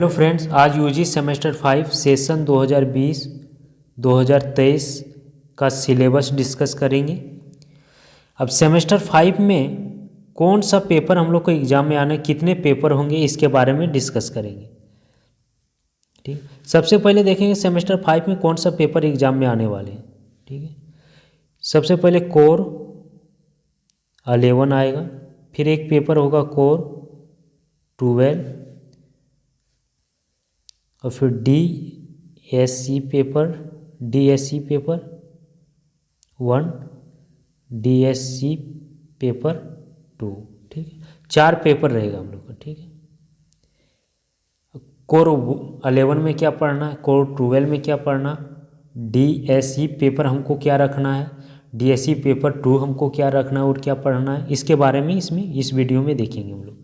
Hello friends, आज UG semester 5 session 2020-2023 का syllabus discuss करेंगे। अब सेमेस्टर 5 में कौन सा पेपर हम लोग को एग्ज़ाम में आना है, कितने पेपर होंगे, इसके बारे में डिस्कस करेंगे। ठीक, सबसे पहले देखेंगे सेमेस्टर 5 में कौन सा पेपर एग्ज़ाम में आने वाले हैं। ठीक है, सबसे पहले कोर 11 आएगा, फिर एक पेपर होगा कोर 12 और फिर DSC पेपर 1, DSC पेपर 2। ठीक है, 4 पेपर रहेगा हम लोग का। ठीक है, कोर 11 में क्या पढ़ना है, कोर 12 में क्या पढ़ना, DSC पेपर हमको क्या रखना है, DSC पेपर 2 हमको क्या रखना है और क्या पढ़ना है, इसके बारे में इस वीडियो में देखेंगे हम लोग।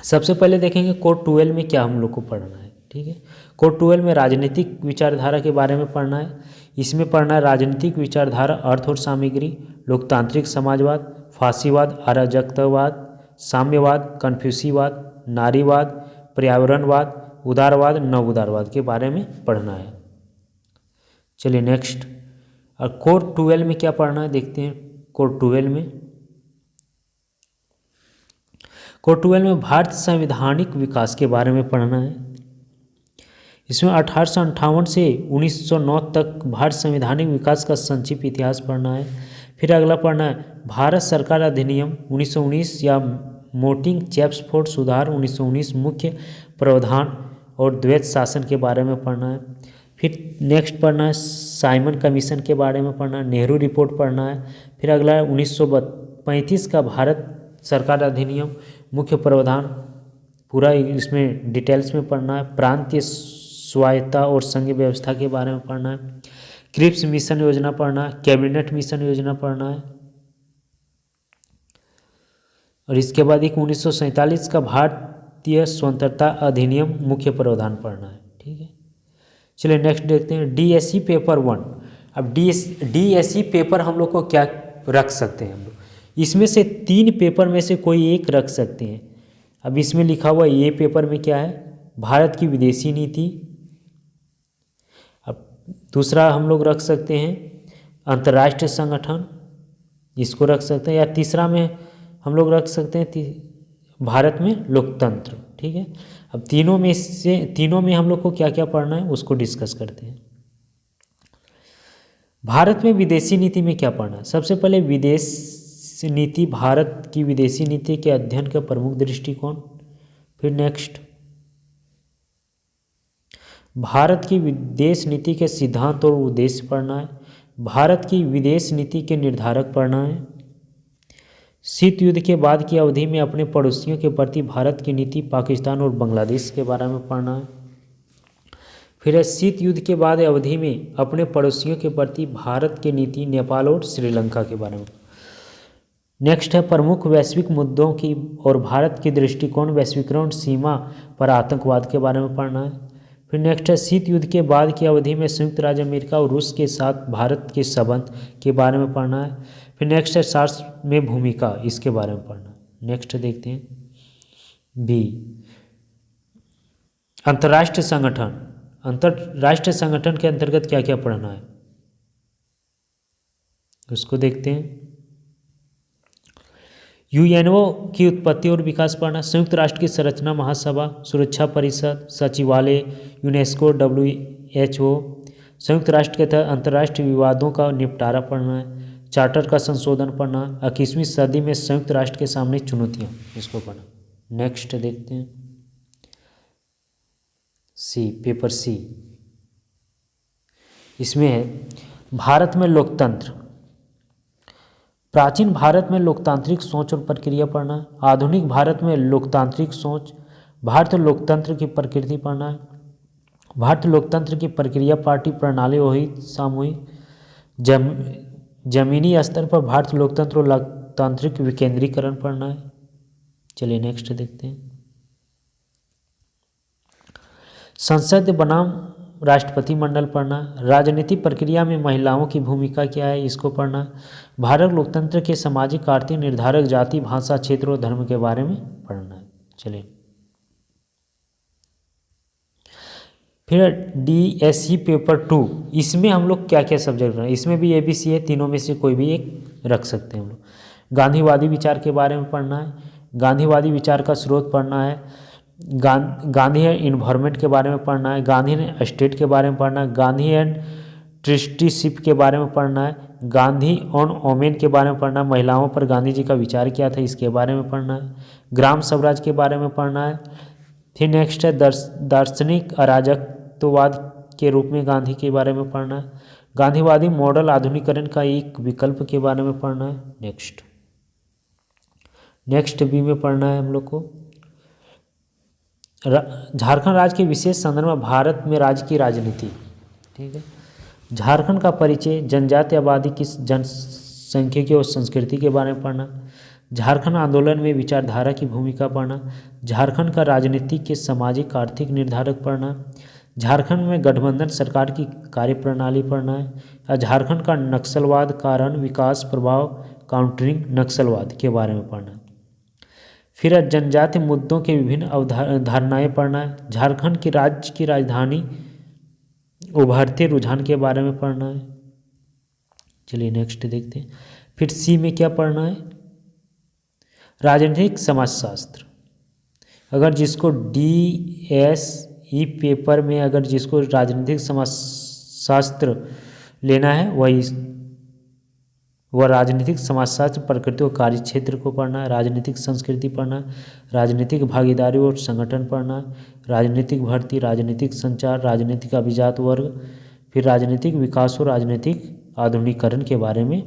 सबसे पहले देखेंगे कोर 12 में क्या हम लोग को पढ़ना है। ठीक है, कोर 12 में राजनीतिक विचारधारा के बारे में पढ़ना है। इसमें पढ़ना है राजनीतिक विचारधारा, अर्थ और सामग्री, लोकतांत्रिक समाजवाद, फासीवाद, अराजकतावाद, साम्यवाद, कन्फ्यूसीवाद, नारीवाद, पर्यावरणवाद, उदारवाद, नव उदारवाद के बारे में पढ़ना है। चलिए नेक्स्ट, और कोर 12 में क्या पढ़ना है देखते हैं। कोर 12 में भारत संवैधानिक विकास के बारे में पढ़ना है। इसमें 1858 से 1909 तक भारत संवैधानिक विकास का संक्षिप्त इतिहास पढ़ना है। फिर अगला पढ़ना है भारत सरकार अधिनियम 1919 या वोटिंग चेम्स्फोर्ड सुधार 1919, मुख्य प्रावधान और द्वैत शासन के बारे में पढ़ना है। फिर नेक्स्ट पढ़ना है साइमन कमीशन के बारे में पढ़ना है, नेहरू रिपोर्ट पढ़ना है। फिर अगला है 1935 का भारत सरकार अधिनियम, मुख्य प्रावधान, पूरा इसमें डिटेल्स में पढ़ना है। प्रांतीय स्वायत्ता और संघ व्यवस्था के बारे में पढ़ना है। क्रिप्स मिशन योजना पढ़ना है, कैबिनेट मिशन योजना पढ़ना है। और इसके बाद एक 1947 का भारतीय स्वतंत्रता अधिनियम, मुख्य प्रावधान पढ़ना है। ठीक है, चलिए नेक्स्ट देखते हैं DSC पेपर 1। अब DSC पेपर हम लोग को क्या रख सकते हैं हम लोग, इसमें से 3 पेपर में से कोई एक रख सकते हैं। अब इसमें लिखा हुआ ये पेपर में क्या है, भारत की विदेशी नीति। अब दूसरा हम लोग रख सकते हैं अंतर्राष्ट्रीय संगठन, इसको रख सकते हैं। या तीसरा में हम लोग रख सकते हैं भारत में लोकतंत्र। ठीक है, अब तीनों में हम लोग को क्या क्या पढ़ना है उसको डिस्कस करते हैं। भारत में विदेशी नीति में क्या पढ़ना है, सबसे पहले विदेश नीति, भारत की विदेशी नीति के अध्ययन का प्रमुख दृष्टिकोण। फिर नेक्स्ट भारत की विदेश नीति के सिद्धांत और उद्देश्य पढ़ना है। भारत की विदेश नीति के निर्धारक पढ़ना है। शीत युद्ध के बाद की अवधि में अपने पड़ोसियों के प्रति भारत की नीति, पाकिस्तान और बांग्लादेश के बारे में पढ़ना है। फिर है शीत युद्ध के बाद अवधि में अपने पड़ोसियों के प्रति भारत की नीति, नेपाल और श्रीलंका के बारे में। नेक्स्ट है प्रमुख वैश्विक मुद्दों की और भारत की दृष्टिकोण, वैश्वीकरण, सीमा पर आतंकवाद के बारे में पढ़ना है। फिर नेक्स्ट है शीत युद्ध के बाद की अवधि में संयुक्त राज्य अमेरिका और रूस के साथ भारत के संबंध के बारे में पढ़ना है। फिर नेक्स्ट है सार्स में भूमिका, इसके बारे में पढ़ना है। नेक्स्ट देखते हैं B अंतर्राष्ट्रीय संगठन। अंतर्राष्ट्रीय संगठन के अंतर्गत क्या क्या पढ़ना है उसको देखते हैं। UNO की उत्पत्ति और विकास पढ़ना, संयुक्त राष्ट्र की संरचना, महासभा, सुरक्षा परिषद, सचिवालय, यूनेस्को, WHO, संयुक्त राष्ट्र के तहत अंतर्राष्ट्रीय विवादों का निपटारा पढ़ना है। चार्टर का संशोधन पढ़ना, 21वीं सदी में संयुक्त राष्ट्र के सामने चुनौतियाँ, इसको पढ़ना। नेक्स्ट देखते हैं पेपर C। इसमें है भारत में लोकतंत्र, प्राचीन भारत में लोकतांत्रिक सोच और प्रक्रिया पढ़ना है। आधुनिक भारत में लोकतांत्रिक सोच, भारतीय लोकतंत्र की प्रकृति पढ़ना है। भारतीय लोकतंत्र की प्रक्रिया, पार्टी प्रणाली, वही सामूहिक, जमीनी स्तर पर भारतीय लोकतंत्र और लोकतांत्रिक विकेंद्रीकरण पढ़ना है। चलिए नेक्स्ट देखते हैं संसद बनाम राष्ट्रपति मंडल पढ़ना, राजनीतिक प्रक्रिया में महिलाओं की भूमिका क्या है, इसको पढ़ना। भारत लोकतंत्र के सामाजिक आर्थिक निर्धारक जाति, भाषा, क्षेत्र और धर्म के बारे में पढ़ना है। चलिए फिर DSE पेपर 2, इसमें हम लोग क्या क्या सब्जेक्ट रहे, इसमें भी ABC है, तीनों में से कोई भी एक रख सकते हैं हम लोग। गांधीवादी विचार के बारे में पढ़ना है, गांधीवादी विचार का स्रोत पढ़ना है, गांधी एंड इन्वायरमेंट के बारे में पढ़ना है, गांधी एंड स्टेट के बारे में पढ़ना है, गांधी एंड ट्रस्टीशिप के बारे में पढ़ना है, गांधी ऑन ओमेन के बारे में पढ़ना है, महिलाओं पर गांधी जी का विचार क्या था इसके बारे में पढ़ना है, ग्राम स्वराज के बारे में पढ़ना है। फिर नेक्स्ट है दार्शनिक अराजकत्ववाद के रूप में गांधी के बारे में पढ़ना है, गांधीवादी मॉडल आधुनिकीकरण का एक विकल्प के बारे में पढ़ना है। नेक्स्ट बी में पढ़ना है हम लोग को झारखंड राज्य के विशेष संदर्भ में भारत में राज्य की राजनीति। ठीक है, झारखंड का परिचय, जनजातीय आबादी की जनसांख्यिकी और संस्कृति के बारे में पढ़ना, झारखंड आंदोलन में विचारधारा की भूमिका पढ़ना, झारखंड का राजनीतिक के सामाजिक आर्थिक निर्धारक पढ़ना, झारखंड में गठबंधन सरकार की कार्यप्रणाली पढ़ना है, या झारखंड का नक्सलवाद कारण विकास प्रभाव काउंटरिंग नक्सलवाद के बारे में पढ़ना। फिर जनजातीय मुद्दों के विभिन्न अवधारणाएं पढ़ना है, झारखंड की राज्य की राजधानी उभरते रुझान के बारे में पढ़ना है। चलिए नेक्स्ट देखते हैं। फिर सी में क्या पढ़ना है, राजनीतिक समाजशास्त्र। अगर जिसको DSE पेपर में अगर जिसको राजनीतिक समाजशास्त्र लेना है वह राजनीतिक समाजशास्त्र प्रकृति और कार्य क्षेत्र को पढ़ना है, राजनीतिक संस्कृति पढ़ना है, राजनीतिक भागीदारी और संगठन पढ़ना है, राजनीतिक भर्ती, राजनीतिक संचार, राजनीतिक अभिजात वर्ग, फिर राजनीतिक विकास और राजनीतिक आधुनिकीकरण के बारे में